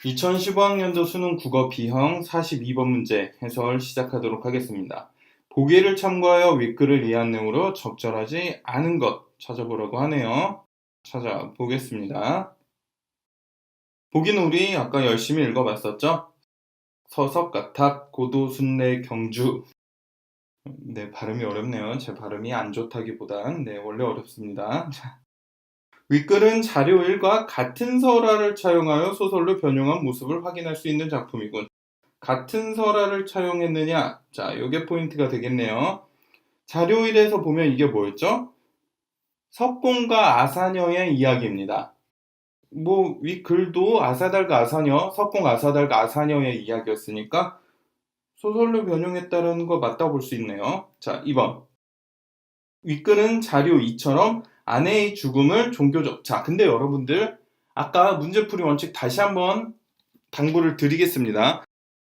2015학년도 수능 국어 B형 42번 문제 해설 시작하도록 하겠습니다. 보기를 참고하여 윗글을 이해한 내용으로 적절하지 않은 것 찾아보라고 하네요. 찾아보겠습니다. 보기는 우리 아까 열심히 읽어봤었죠? 서석, 가탁, 고도, 순례, 경주. 네, 발음이 어렵네요. 제 발음이 안 좋다기보단 원래 어렵습니다. 윗글은 자료 1과 같은 설화를 차용하여 소설로 변형한 모습을 확인할 수 있는 작품이군. 같은 설화를 차용했느냐? 자, 이게 포인트가 되겠네요. 자료 1에서 보면 이게 뭐였죠? 석공과 아사녀의 이야기입니다. 윗글도 아사달과 아사녀, 석공 아사달과 아사녀의 이야기였으니까 소설로 변형했다는 거 맞다 볼 수 있네요. 자, 2번. 윗글은 자료 2처럼 아내의 죽음을 종교적. 자, 근데 여러분들 아까 문제풀이 원칙 다시 한번 당부를 드리겠습니다.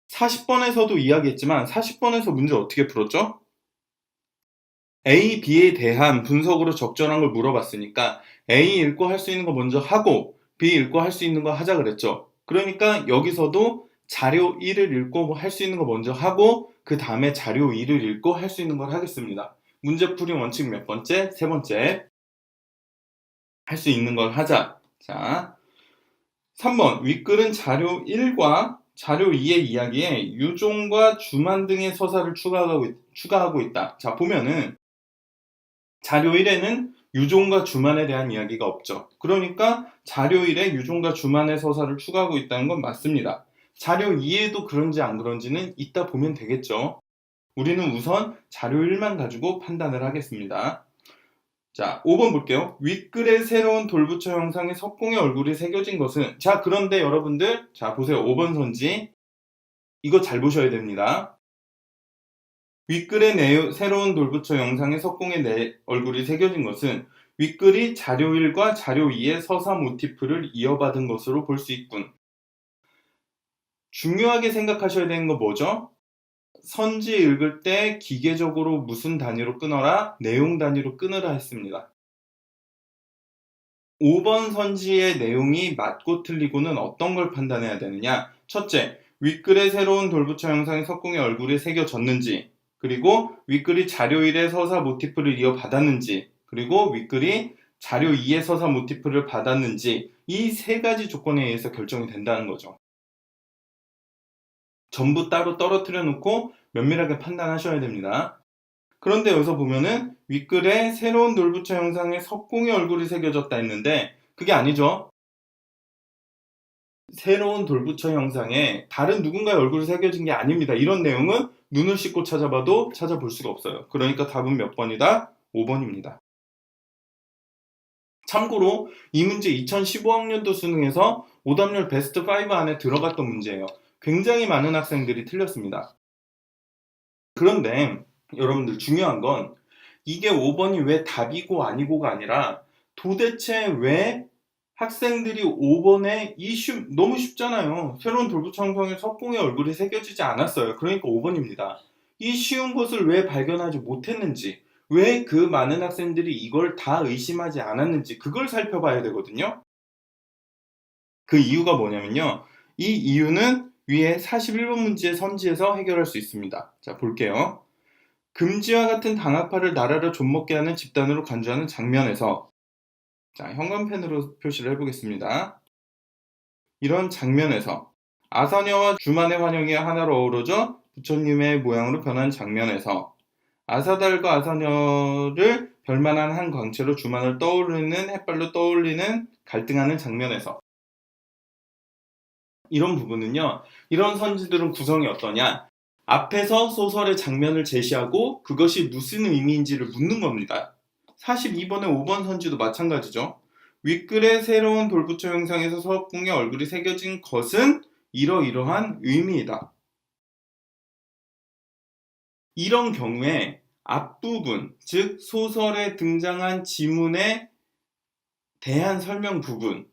40번에서도 이야기했지만 40번에서 문제 어떻게 풀었죠? A, B에 대한 분석으로 적절한 걸 물어봤으니까 A 읽고 할 수 있는 거 먼저 하고 B 읽고 할 수 있는 거 하자 그랬죠. 그러니까 여기서도 자료 1을 읽고 할 수 있는 거 먼저 하고 그 다음에 자료 2를 읽고 할 수 있는 걸 하겠습니다. 문제풀이 원칙 몇 번째? 세 번째. 할 수 있는 걸 하자. 자, 3번. 윗글은 자료 1과 자료 2의 이야기에 유종과 주만 등의 서사를 추가하고 있다. 자, 보면은 자료 1에는 유종과 주만에 대한 이야기가 없죠. 그러니까 자료 1에 유종과 주만의 서사를 추가하고 있다는 건 맞습니다. 자료 2에도 그런지 안 그런지는 이따 보면 되겠죠. 우리는 우선 자료 1만 가지고 판단을 하겠습니다. 자, 5번 볼게요. 윗글의 새로운 돌부처 형상에 석공의 얼굴이 새겨진 것은, 자, 그런데 여러분들, 자, 보세요. 5번 선지. 이거 잘 보셔야 됩니다. 윗글의 새로운 돌부처 영상에 석공의 얼굴이 새겨진 것은 윗글이 자료 1과 자료 2의 서사 모티프를 이어받은 것으로 볼 수 있군. 중요하게 생각하셔야 되는 거 뭐죠? 선지 읽을 때 기계적으로 무슨 단위로 끊어라? 내용 단위로 끊으라 했습니다. 5번 선지의 내용이 맞고 틀리고는 어떤 걸 판단해야 되느냐? 첫째, 윗글의 새로운 돌부처 형상에 석공의 얼굴이 새겨졌는지, 그리고 윗글이 자료 1의 서사 모티프를 이어받았는지, 그리고 윗글이 자료 2의 서사 모티프를 받았는지, 이 세 가지 조건에 의해서 결정이 된다는 거죠. 전부 따로 떨어뜨려 놓고 면밀하게 판단하셔야 됩니다. 그런데 여기서 보면은 윗글에 새로운 돌부처 형상에 석공의 얼굴이 새겨졌다 했는데 그게 아니죠. 새로운 돌부처 형상에 다른 누군가의 얼굴이 새겨진 게 아닙니다. 이런 내용은 눈을 씻고 찾아봐도 찾아볼 수가 없어요. 그러니까 답은 몇 번이다? 5번입니다. 참고로 이 문제 2015학년도 수능에서 오답률 베스트 5 안에 들어갔던 문제예요. 굉장히 많은 학생들이 틀렸습니다. 그런데 여러분들 중요한 건 이게 5번이 왜 답이고 아니고가 아니라 도대체 왜 학생들이 5번에 너무 쉽잖아요. 새로운 돌부처 형상에 석공의 얼굴이 새겨지지 않았어요. 그러니까 5번입니다. 이 쉬운 것을 왜 발견하지 못했는지, 왜 그 많은 학생들이 이걸 다 의심하지 않았는지 그걸 살펴봐야 되거든요. 그 이유가 뭐냐면요. 이 이유는 위에 41번 문제의 선지에서 해결할 수 있습니다. 자, 볼게요. 금지와 같은 당학파를 나라를 좀먹게 하는 집단으로 간주하는 장면에서, 자, 형광펜으로 표시를 해보겠습니다. 이런 장면에서 아사녀와 주만의 환영이 하나로 어우러져 부처님의 모양으로 변한 장면에서 아사달과 아사녀를 별만한 한 광채로 주만을 떠올리는 햇발로 떠올리는 갈등하는 장면에서, 이런 부분은요, 이런 선지들은 구성이 어떠냐? 앞에서 소설의 장면을 제시하고 그것이 무슨 의미인지를 묻는 겁니다. 42번의 5번 선지도 마찬가지죠. 윗글의 새로운 돌부처 형상에서 석공의 얼굴이 새겨진 것은 이러이러한 의미이다. 이런 경우에 앞부분, 즉 소설에 등장한 지문에 대한 설명 부분,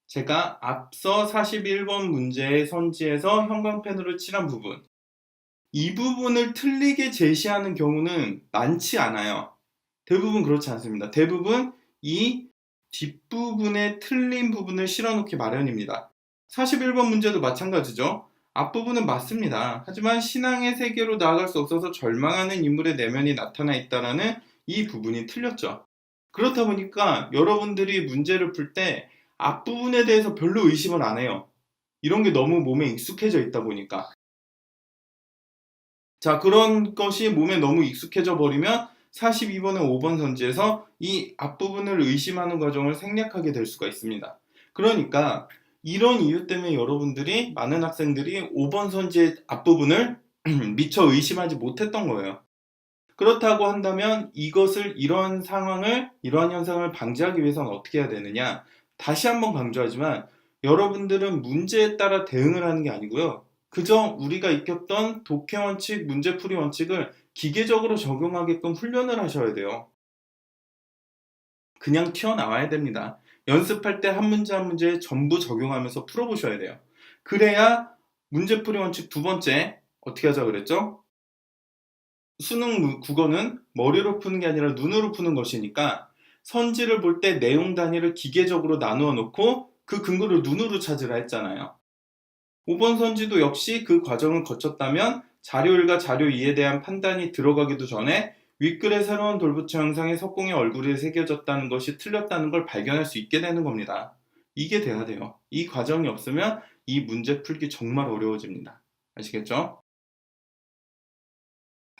제가 앞서 41번 문제의 선지에서 형광펜으로 칠한 부분, 이 부분을 틀리게 제시하는 경우는 많지 않아요. 대부분 그렇지 않습니다. 대부분 이 뒷부분에 틀린 부분을 실어놓기 마련입니다. 41번 문제도 마찬가지죠. 앞부분은 맞습니다. 하지만 신앙의 세계로 나아갈 수 없어서 절망하는 인물의 내면이 나타나 있다라는 이 부분이 틀렸죠. 그렇다 보니까 여러분들이 문제를 풀 때 앞부분에 대해서 별로 의심을 안 해요. 이런 게 너무 몸에 익숙해져 있다 보니까. 자, 그런 것이 몸에 너무 익숙해져 버리면 42번의 5번 선지에서 이 앞부분을 의심하는 과정을 생략하게 될 수가 있습니다. 그러니까 이런 이유 때문에 여러분들이, 많은 학생들이 5번 선지의 앞부분을 미처 의심하지 못했던 거예요. 그렇다고 한다면 이러한 상황을, 이러한 현상을 방지하기 위해서는 어떻게 해야 되느냐? 다시 한번 강조하지만 여러분들은 문제에 따라 대응을 하는 게 아니고요. 그저 우리가 익혔던 독해 원칙, 문제풀이 원칙을 기계적으로 적용하게끔 훈련을 하셔야 돼요. 그냥 튀어나와야 됩니다. 연습할 때 한 문제 한 문제 전부 적용하면서 풀어보셔야 돼요. 그래야 문제풀이 원칙 두 번째, 어떻게 하자 그랬죠? 수능 국어는 머리로 푸는 게 아니라 눈으로 푸는 것이니까 선지를 볼 때 내용 단위를 기계적으로 나누어 놓고 그 근거를 눈으로 찾으라 했잖아요. 5번 선지도 역시 그 과정을 거쳤다면 자료 1과 자료 2에 대한 판단이 들어가기도 전에 윗글의 새로운 돌부처 형상에 석공의 얼굴이 새겨졌다는 것이 틀렸다는 걸 발견할 수 있게 되는 겁니다. 이게 돼야 돼요. 이 과정이 없으면 이 문제 풀기 정말 어려워집니다. 아시겠죠?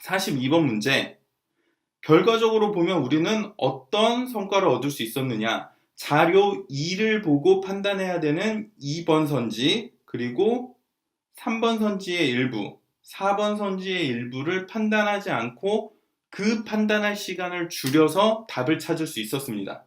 42번 문제. 결과적으로 보면 우리는 어떤 성과를 얻을 수 있었느냐? 자료 2를 보고 판단해야 되는 2번 선지, 그리고 3번 선지의 일부, 4번 선지의 일부를 판단하지 않고 그 판단할 시간을 줄여서 답을 찾을 수 있었습니다.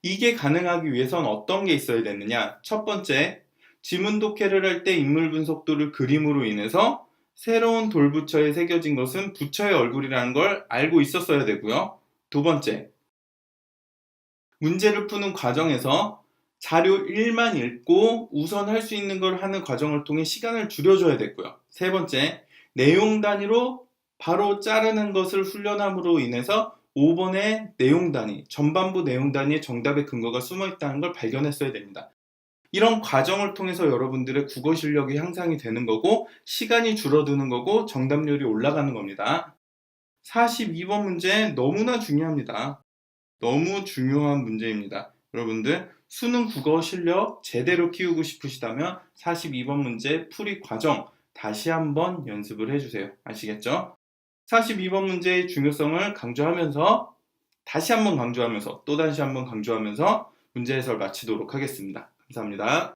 이게 가능하기 위해선 어떤 게 있어야 되느냐? 첫 번째, 지문 독해를 할 때 인물 분석도를 그림으로 인해서 새로운 돌부처에 새겨진 것은 부처의 얼굴이라는 걸 알고 있었어야 되고요. 두 번째, 문제를 푸는 과정에서 자료 1만 읽고 우선 할 수 있는 걸 하는 과정을 통해 시간을 줄여줘야 됐고요. 세 번째, 내용 단위로 바로 자르는 것을 훈련함으로 인해서 5번의 내용 단위, 전반부 내용 단위의 정답의 근거가 숨어 있다는 걸 발견했어야 됩니다. 이런 과정을 통해서 여러분들의 국어 실력이 향상이 되는 거고 시간이 줄어드는 거고 정답률이 올라가는 겁니다. 42번 문제 너무나 중요합니다. 너무 중요한 문제입니다. 여러분들 수능 국어 실력 제대로 키우고 싶으시다면 42번 문제 풀이 과정 다시 한번 연습을 해주세요. 아시겠죠? 42번 문제의 중요성을 강조하면서 다시 한번 강조하면서 또다시 한번 강조하면서 문제 해설 마치도록 하겠습니다. 감사합니다.